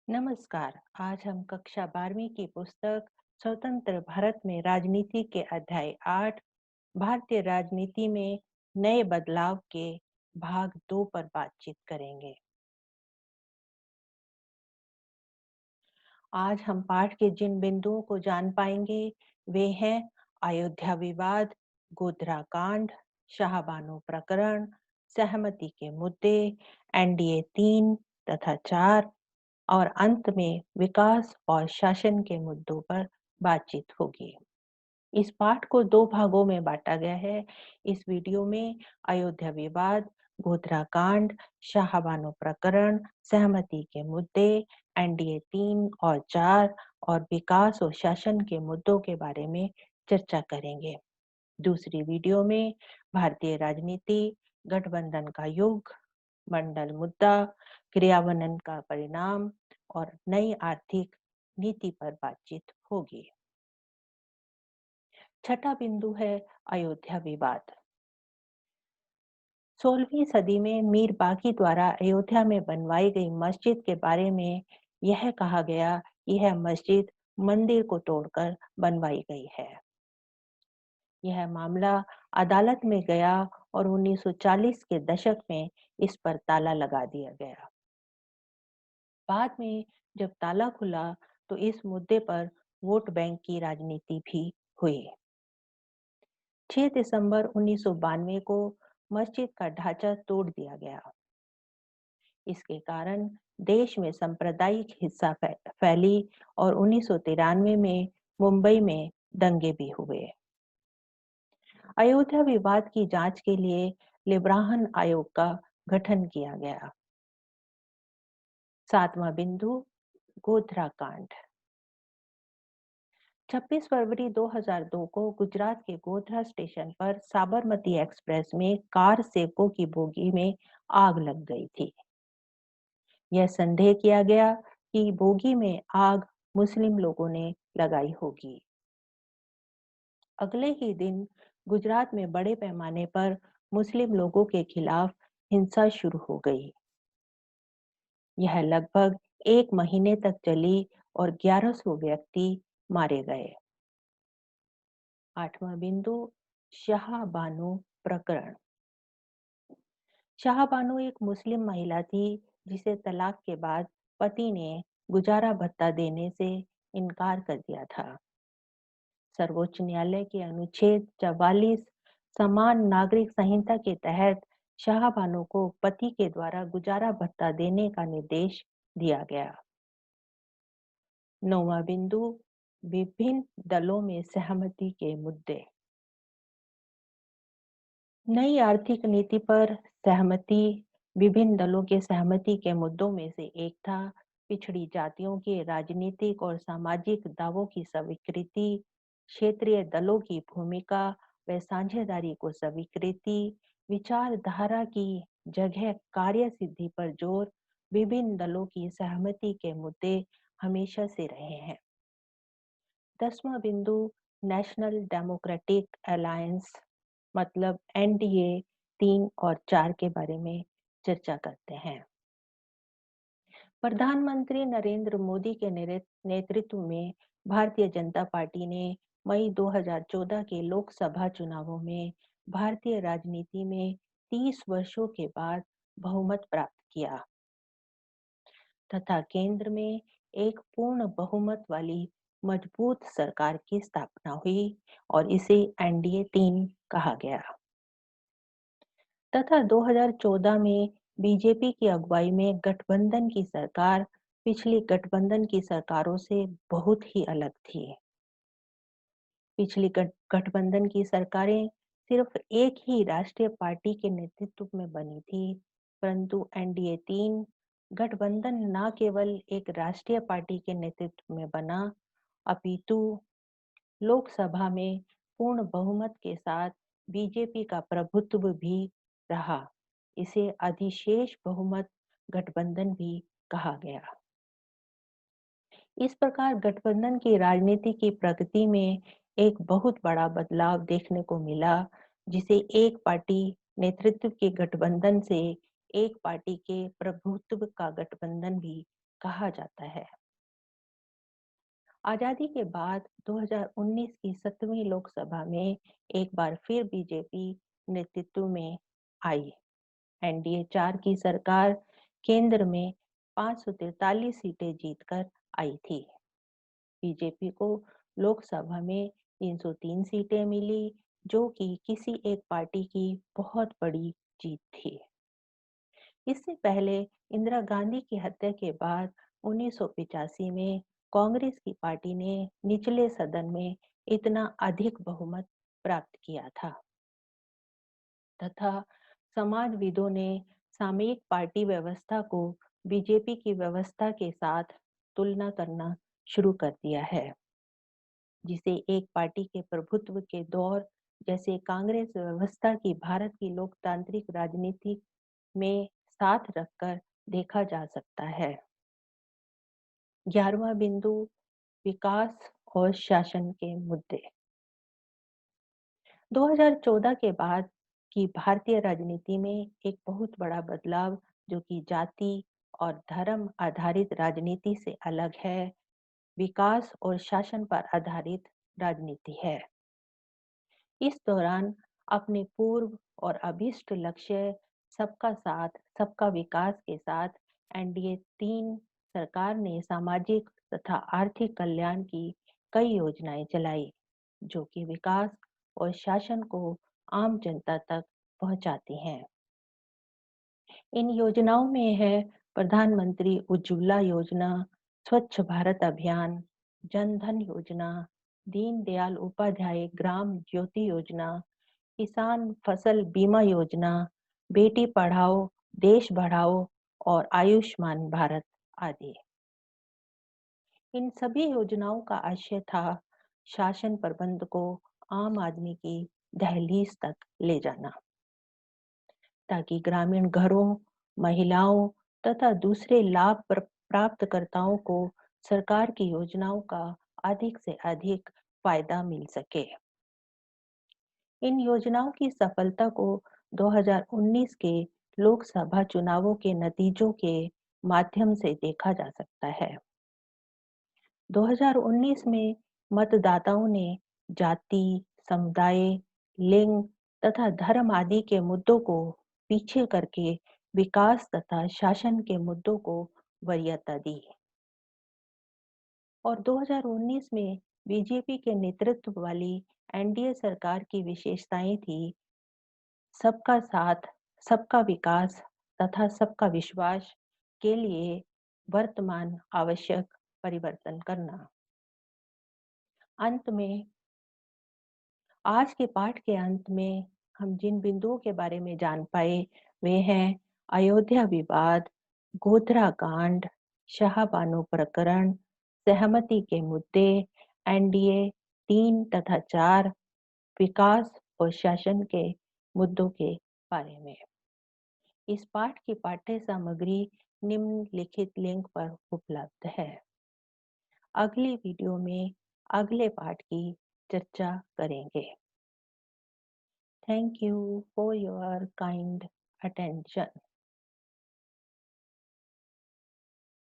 नमस्कार। आज हम कक्षा 12वीं की पुस्तक स्वतंत्र भारत में राजनीति के अध्याय 8 भारतीय राजनीति में नए बदलाव के भाग 2 पर बातचीत करेंगे। आज हम पाठ के जिन बिंदुओं को जान पाएंगे वे हैं अयोध्या विवाद, गोधरा कांड, शाहबानो प्रकरण, सहमति के मुद्दे, एनडीए 3 तथा 4 और अंत में विकास और शासन के मुद्दों पर बातचीत होगी। इस पाठ को 2 भागों में बांटा गया है। इस वीडियो में अयोध्या विवाद, गोधरा कांड, शाहबानो प्रकरण, सहमति के मुद्दे, एनडीए 3 और 4 और विकास और शासन के मुद्दों के बारे में चर्चा करेंगे। दूसरी वीडियो में भारतीय राजनीति, गठबंधन का युग, मंडल मुद्दा, क्रियान्वयन का परिणाम और नई आर्थिक नीति पर बातचीत होगी। छठा बिंदु है अयोध्या विवाद। 16वीं सदी में मीर बाकी द्वारा अयोध्या में बनवाई गई मस्जिद के बारे में यह कहा गया कि यह मस्जिद मंदिर को तोड़कर बनवाई गई है। यह मामला अदालत में गया और 1940 के दशक में इस पर ताला लगा दिया गया। बाद में जब ताला खुला तो इस मुद्दे पर वोट बैंक की राजनीति भी हुई। 6 दिसंबर 1992 को मस्जिद का ढांचा तोड़ दिया गया। इसके कारण देश में सांप्रदायिक हिंसा फैली और 1993 में मुंबई में दंगे भी हुए। अयोध्या विवाद की जांच के लिए लिब्राहन आयोग का गठन किया गया। 7वां बिंदु गोधरा कांड। 26 फरवरी 2002 को गुजरात के गोधरा स्टेशन पर साबरमती एक्सप्रेस में कार सेवकों की बोगी में आग लग गई थी। यह संदेह किया गया कि बोगी में आग मुस्लिम लोगों ने लगाई होगी। अगले ही दिन गुजरात में बड़े पैमाने पर मुस्लिम लोगों के खिलाफ हिंसा शुरू हो गई। यह लगभग 1 महीने तक चली और 1100 व्यक्ति मारे गए। 8वां बिंदु शाहबानो प्रकरण। शाहबानो एक मुस्लिम महिला थी जिसे तलाक के बाद पति ने गुजारा भत्ता देने से इनकार कर दिया था। सर्वोच्च न्यायालय के अनुच्छेद 44 समान नागरिक संहिता के तहत शाहबानो को पति के द्वारा गुजारा भत्ता देने का निर्देश दिया गया। 9वां बिंदु विभिन्न दलों में सहमति के मुद्दे। नई आर्थिक नीति पर सहमति विभिन्न दलों के सहमति के मुद्दों में से एक था पिछड़ी जातियों के राजनीतिक और सामाजिक दावों की स्वीकृति, क्षेत्रीय दलों की भूमिका व साझेदारी को स्वीकृति, विचारधारा की जगह कार्य सिद्धि पर जोर। विभिन्न दलों की सहमति के मुद्दे हमेशा से रहे हैं। 10वां बिंदु नेशनल डेमोक्रेटिक अलायंस मतलब एनडीए 3 और 4 के बारे में चर्चा करते हैं। प्रधानमंत्री नरेंद्र मोदी के नेतृत्व में भारतीय जनता पार्टी ने मई 2014 के लोकसभा चुनावों में भारतीय राजनीति में 30 वर्षों के बाद बहुमत प्राप्त किया तथा केंद्र में एक पूर्ण बहुमत वाली मजबूत सरकार की स्थापना हुई और इसे एनडीए 3 कहा गया तथा 2014 में बीजेपी की अगुवाई में गठबंधन की सरकार पिछली गठबंधन की सरकारों से बहुत ही अलग थी। पिछली गठबंधन की सरकारें सिर्फ एक ही राष्ट्रीय पार्टी के नेतृत्व में बनी थी, परंतु एनडीए 3 गठबंधन न केवल एक राष्ट्रीय पार्टी के नेतृत्व में बना, अपितु लोकसभा में पूर्ण बहुमत के साथ बीजेपी का प्रभुत्व भी रहा। इसे अधिशेष बहुमत गठबंधन भी कहा गया। इस प्रकार गठबंधन की राजनीति की प्रगति में एक बहुत बड़ा बदलाव देखने को मिला, जिसे एक पार्टी नेतृत्व के गठबंधन से एक पार्टी के प्रभुत्व का गठबंधन भी कहा जाता है। आजादी के बाद 2019 की 7वीं लोकसभा में एक बार फिर बीजेपी नेतृत्व में आई। एनडीए 4 की सरकार केंद्र में 543 सीटें जीतकर आई थी। बीजेपी को लोकसभा में 303 सीटें मिली, जो कि किसी एक पार्टी की बहुत बड़ी जीत थी। इससे पहले इंदिरा गांधी की हत्या के बाद 1985 में कांग्रेस की पार्टी ने निचले सदन में इतना अधिक बहुमत प्राप्त किया था तथा समाजविदों ने सामयिक पार्टी व्यवस्था को बीजेपी की व्यवस्था के साथ तुलना करना शुरू कर दिया है, जिसे एक पार्टी के प्रभुत्व के दौर जैसे कांग्रेस व्यवस्था की भारत की लोकतांत्रिक राजनीति में साथ रखकर देखा जा सकता है। 11वां बिंदु, विकास और शासन के मुद्दे। 2014 के बाद की भारतीय राजनीति में एक बहुत बड़ा बदलाव, जो कि जाति और धर्म आधारित राजनीति से अलग है, विकास और शासन पर आधारित राजनीति है। इस दौरान अपने पूर्व और अभीष्ट लक्ष्य सबका साथ, सबका विकास के साथ एनडीए 3 सरकार ने सामाजिक तथा आर्थिक कल्याण की कई योजनाएं चलाई, जो कि विकास और शासन को आम जनता तक पहुंचाती हैं। इन योजनाओं में है प्रधानमंत्री उज्ज्वला योजना, स्वच्छ भारत अभियान, जन धन योजना, दीनदयाल उपाध्याय ग्राम ज्योति योजना, किसान फसल बीमा योजना, बेटी पढ़ाओ देश बढ़ाओ और आयुष्मान भारत आदि। इन सभी योजनाओं का आशय था शासन प्रबंध को आम आदमी की दहलीज तक ले जाना, ताकि ग्रामीण घरों, महिलाओं तथा दूसरे लाभ प्राप्तकर्ताओं को सरकार की योजनाओं का अधिक से अधिक फायदा मिल सके। इन योजनाओं की सफलता को 2019 के लोकसभा चुनावों के नतीजों के माध्यम से देखा जा सकता है। 2019 में मतदाताओं ने जाति, समुदाय, लिंग तथा धर्म आदि के मुद्दों को पीछे करके विकास तथा शासन के मुद्दों को वरीयता दी और 2019 में बीजेपी के नेतृत्व वाली एनडीए सरकार की विशेषताएं थी सबका साथ, सबका विकास तथा सबका विश्वास के लिए वर्तमान आवश्यक परिवर्तन करना। अंत में, आज के पाठ के अंत में हम जिन बिंदुओं के बारे में जान पाए वे हैं अयोध्या विवाद, गोधरा कांड, शाहबानो प्रकरण, सहमति के मुद्दे, एनडीए 3 तथा 4, विकास और शासन के मुद्दों के बारे में। इस पाठ की पाठ्य सामग्री निम्नलिखित लिंक पर उपलब्ध है। अगली वीडियो में अगले पाठ की चर्चा करेंगे। Thank you for your kind attention.